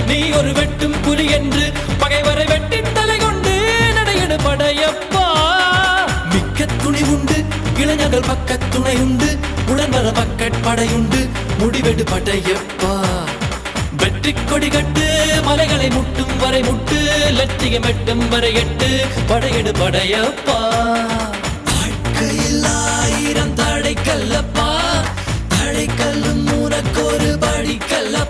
நீ ஒரு வெட்டும் புலி என்று பகைவரை வெட்டி தலை கொண்டு நடையெடு படையப்பா. மிக்க துணி உண்டு இளைஞர்கள் பக்க துணை உண்டு உடன்வர பக்கட்படையுண்டு முடிவெடு படையப்பா. வெற்றி கொடி கட்டு மலைகளை முட்டும் வரை முட்டு லட்சியம் எட்டும் வரை எட்டு படையெடு படையப்பா. வாழ்க்கையில் 1000 தடைக்கல்லப்பா தடைக்கல்லும் உனக்கொரு படிக்கல்ல